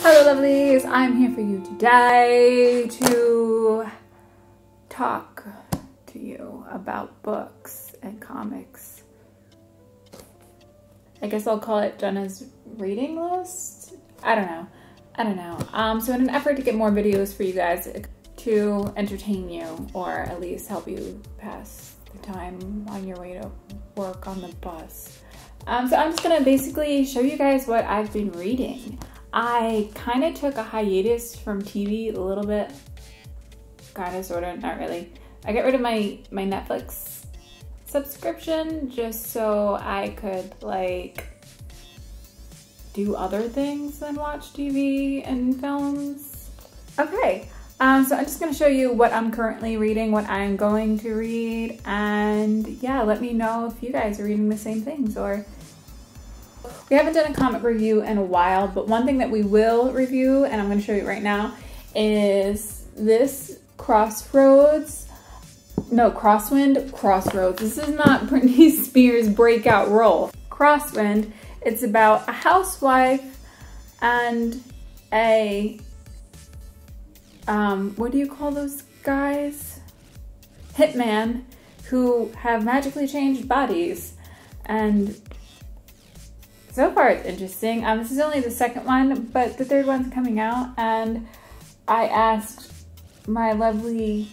Hello lovelies, I'm here for you today to talk to you about books and comics. I guess I'll call it Jenna's reading list. I don't know. So in an effort to get more videos for you guys to entertain you or at least help you pass the time on your way to work on the bus. So I'm just gonna basically show you guys what I've been reading. I kind of took a hiatus from TV a little bit, kind of, sort of, not really. I got rid of my Netflix subscription just so I could like do other things than watch TV and films. Okay, so I'm just gonna show you what I'm currently reading, what I'm going to read, and yeah, let me know if you guys are reading the same things or. We haven't done a comic review in a while, but one thing that we will review, and I'm going to show you right now, is this Crosswind. This is not Britney Spears' breakout role. Crosswind, it's about a housewife and a, what do you call those guys? Hitman, who have magically changed bodies. And so far it's interesting. This is only the second one, but the third one's coming out, and I asked my lovely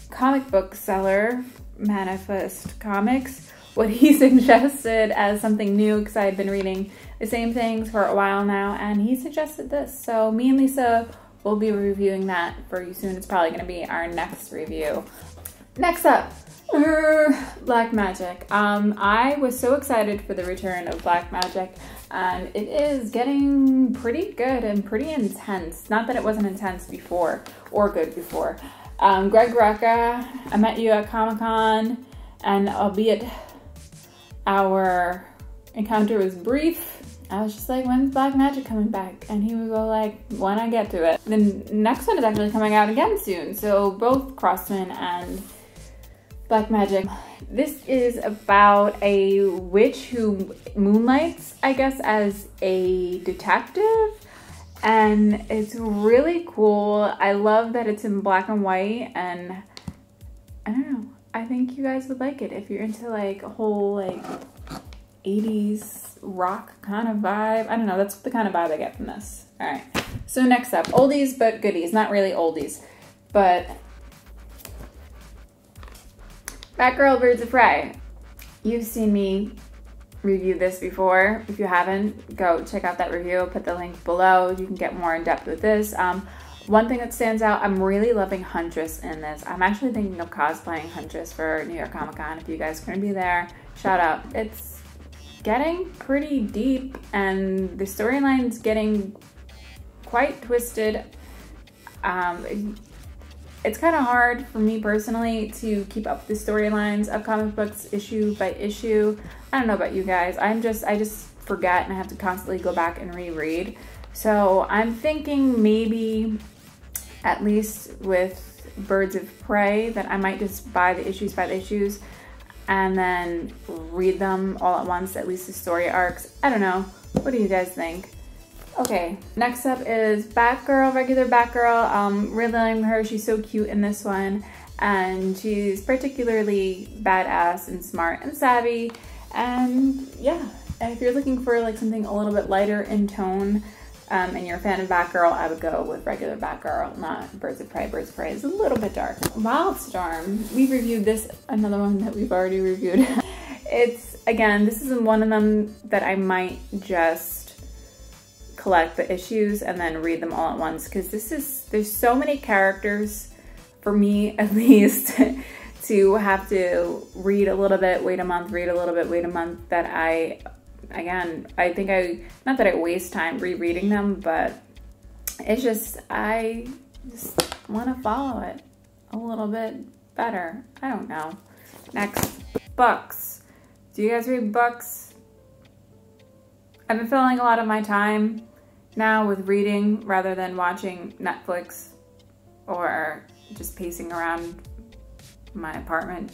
comic book seller, Manifest Comics, what he suggested as something new, because I had been reading the same things for a while now, and he suggested this. So me and Lisa will be reviewing that for you soon. It's probably going to be our next review. Next up, Black Magic. I was so excited for the return of Black Magic, and it is getting pretty good and pretty intense. Not that it wasn't intense before or good before. Greg Rucka, I met you at Comic-Con, and albeit our encounter was brief, I was just like, when's Black Magic coming back? And he was all like, when I get to it. The next one is actually coming out again soon, so both Crosswind and Black Magic. This is about a witch who moonlights, I guess, as a detective, and it's really cool. I love that it's in black and white, and I don't know, I think you guys would like it if you're into like a whole like 80s rock kind of vibe. I don't know, that's the kind of vibe I get from this. All right, so next up, oldies but goodies. Not really oldies, but Batgirl Birds of Prey. You've seen me review this before. If you haven't, go check out that review. I'll put the link below. You can get more in depth with this. One thing that stands out, I'm really loving Huntress in this. I'm actually thinking of cosplaying Huntress for New York Comic Con. If you guys are gonna be there, shout out. It's getting pretty deep and the storyline's getting quite twisted. It's kind of hard for me personally to keep up the storylines of comic books issue by issue. I don't know about you guys. I just forget and I have to constantly go back and reread. So I'm thinking maybe, at least with Birds of Prey, that I might just buy the issues by the issues and then read them all at once, at least the story arcs. I don't know. What do you guys think? Okay, next up is Batgirl, regular Batgirl. Really loving her. She's so cute in this one, and she's particularly badass and smart and savvy. And yeah, if you're looking for like something a little bit lighter in tone, and you're a fan of Batgirl, I would go with regular Batgirl, not Birds of Prey. Birds of Prey is a little bit dark. Wildstorm, we reviewed this, another one that we've already reviewed. It's, again, this is one of them that I might just collect the issues and then read them all at once, because there's so many characters, for me at least, to have to read a little bit, wait a month, read a little bit, wait a month, that I think not that I waste time rereading them, but it's just, I just want to follow it a little bit better. I don't know. Next, books. Do you guys read books? I've been filling a lot of my time now with reading rather than watching Netflix or just pacing around my apartment.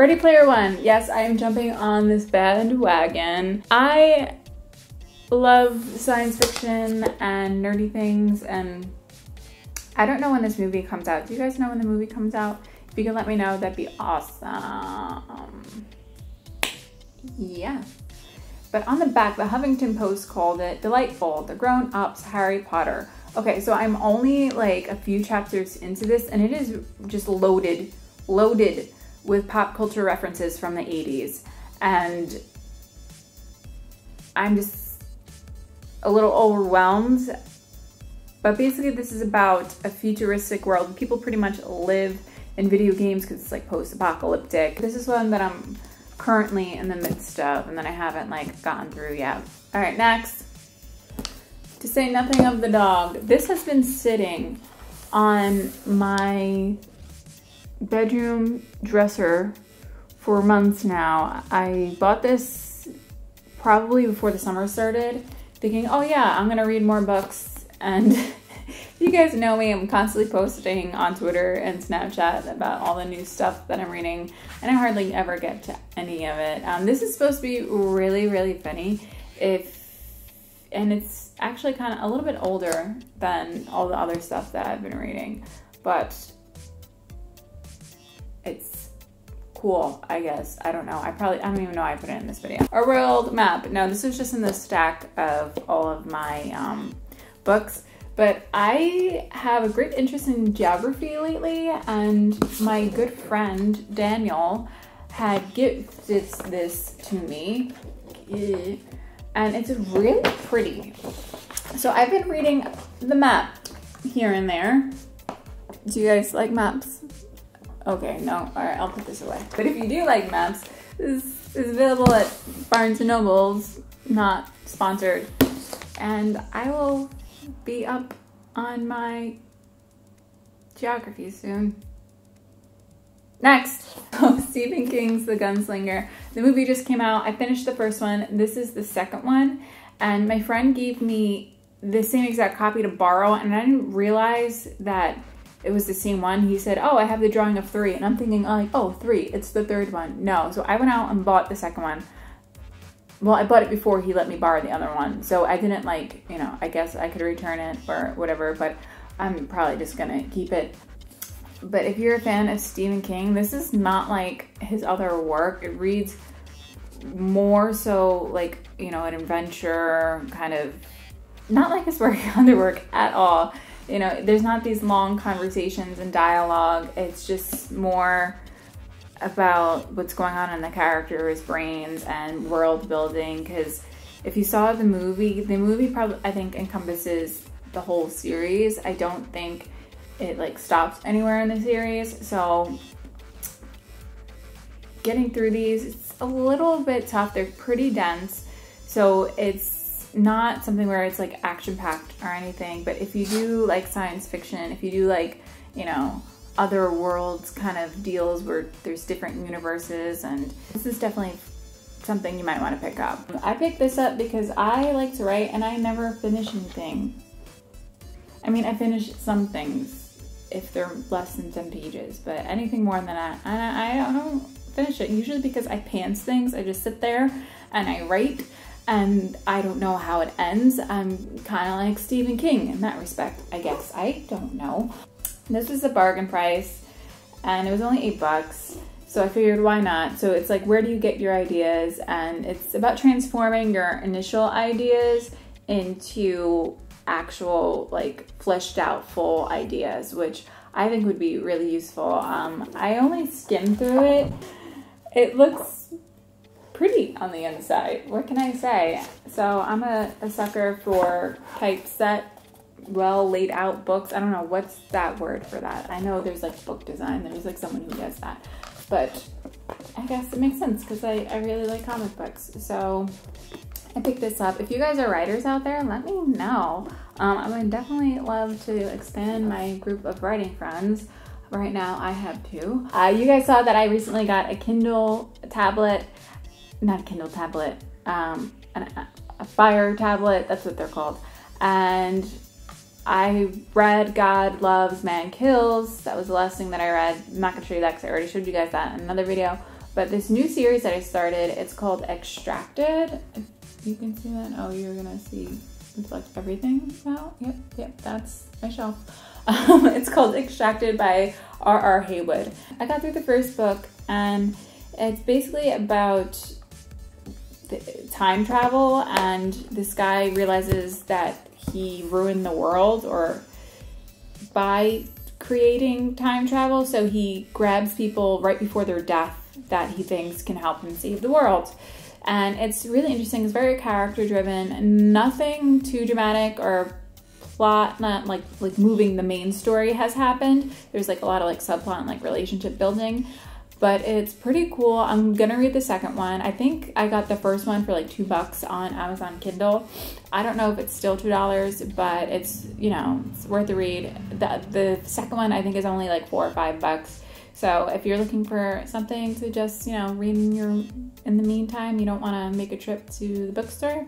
Ready Player One. Yes, I am jumping on this bandwagon. I love science fiction and nerdy things, and I don't know when this movie comes out. Do you guys know when the movie comes out? If you can let me know, that'd be awesome. Yeah. But on the back, the Huffington Post called it delightful, the grown-ups Harry Potter. Okay, so I'm only like a few chapters into this, and it is just loaded with pop culture references from the 80s. And I'm just a little overwhelmed. But basically this is about a futuristic world. People pretty much live in video games because it's like post-apocalyptic. This is one that I'm currently in the midst of and that I haven't like gotten through yet. All right, next. To say nothing of the dog. This has been sitting on my bedroom dresser for months now. I bought this probably before the summer started, thinking, oh yeah, I'm gonna read more books. And you guys know me, I'm constantly posting on Twitter and Snapchat about all the new stuff that I'm reading, and I hardly ever get to any of it. This is supposed to be really, really funny, and it's actually kind of a little bit older than all the other stuff that I've been reading, but it's cool, I guess. I don't know. I don't even know I put it in this video. A world map. No, this is just in the stack of all of my books. But I have a great interest in geography lately, and my good friend Daniel had gifted this to me, and it's really pretty. So I've been reading the map here and there. Do you guys like maps? Okay, no, all right, I'll put this away. But if you do like maps, this is available at Barnes & Noble's, not sponsored, and I will be up on my geography soon. Next, Stephen King's The Gunslinger. The movie just came out. I finished the first one. This is the second one, and my friend gave me the same exact copy to borrow, and I didn't realize that it was the same one. He said, oh, I have the drawing of 3, and I'm thinking, like, oh, 3, it's the third one. No, so I went out and bought the second one. Well, I bought it before he let me borrow the other one, so I didn't like, you know, I guess I could return it or whatever, but I'm probably just gonna keep it. But if you're a fan of Stephen King, this is not like his other work. It reads more so like, you know, an adventure kind of, not like his other work at all. You know, there's not these long conversations and dialogue. It's just more about what's going on in the characters' brains and world building, because if you saw the movie probably, I think, encompasses the whole series. I don't think it like stops anywhere in the series, so getting through these, it's a little bit tough. They're pretty dense, so it's not something where it's like action-packed or anything, but if you do like science fiction, if you do like, you know, other worlds kind of deals where there's different universes, and this is definitely something you might want to pick up. I picked this up because I like to write and I never finish anything. I mean, I finish some things if they're less than 10 pages, but anything more than that, I don't finish it. Usually because I pants things. I just sit there and I write, and I don't know how it ends. I'm kind of like Stephen King in that respect, I guess. I don't know. This was a bargain price, and it was only $8, so I figured why not. So it's like, where do you get your ideas? And it's about transforming your initial ideas into actual, like, fleshed out full ideas, which I think would be really useful. I only skimmed through it. It looks pretty on the inside. What can I say? So I'm a sucker for typeset, well laid out books. I don't know, what's that word for that? I know there's like book design, there's like someone who does that, but I guess it makes sense because I really like comic books. So I picked this up. If you guys are writers out there, let me know. I would definitely love to expand my group of writing friends. Right now I have 2. You guys saw that I recently got a Kindle tablet, not a Kindle tablet, a Fire tablet, that's what they're called. And I read God Loves, Man Kills. That was the last thing that I read. I'm not gonna show you that because I already showed you guys that in another video. But this new series that I started, it's called Extracted. If you can see that. Oh, you're gonna see reflect everything now. Yep, that's my shelf. It's called Extracted by R.R. Haywood. I got through the first book, and it's basically about time travel, and this guy realizes that he ruined the world by creating time travel, so he grabs people right before their death that he thinks can help him save the world. And it's really interesting. It's very character driven, nothing too dramatic or plot, not like moving the main story has happened. There's like a lot of like subplot and like relationship building, but it's pretty cool. I'm gonna read the second one. I think I got the first one for like $2 on Amazon Kindle. I don't know if it's still $2, but it's, you know, it's worth a read. The second one I think is only like $4 or $5. So if you're looking for something to just, you know, read in the meantime, you don't want to make a trip to the bookstore,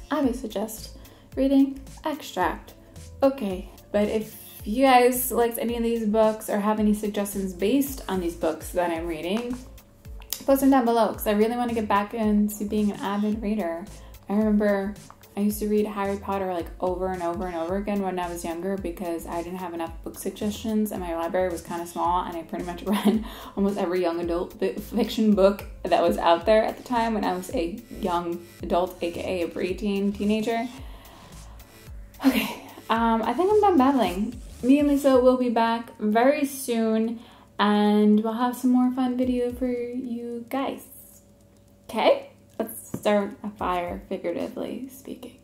I would suggest reading Extract. Okay, but if you guys liked any of these books or have any suggestions based on these books that I'm reading, post them down below, because I really want to get back into being an avid reader. I remember I used to read Harry Potter like over and over and over again when I was younger, because I didn't have enough book suggestions and my library was kind of small, and I pretty much read almost every young adult fiction book that was out there at the time when I was a young adult, aka a preteen teenager. Okay, I think I'm done babbling. Me and Lisa will be back very soon, and we'll have some more fun video for you guys. Okay? Let's start a fire, figuratively speaking.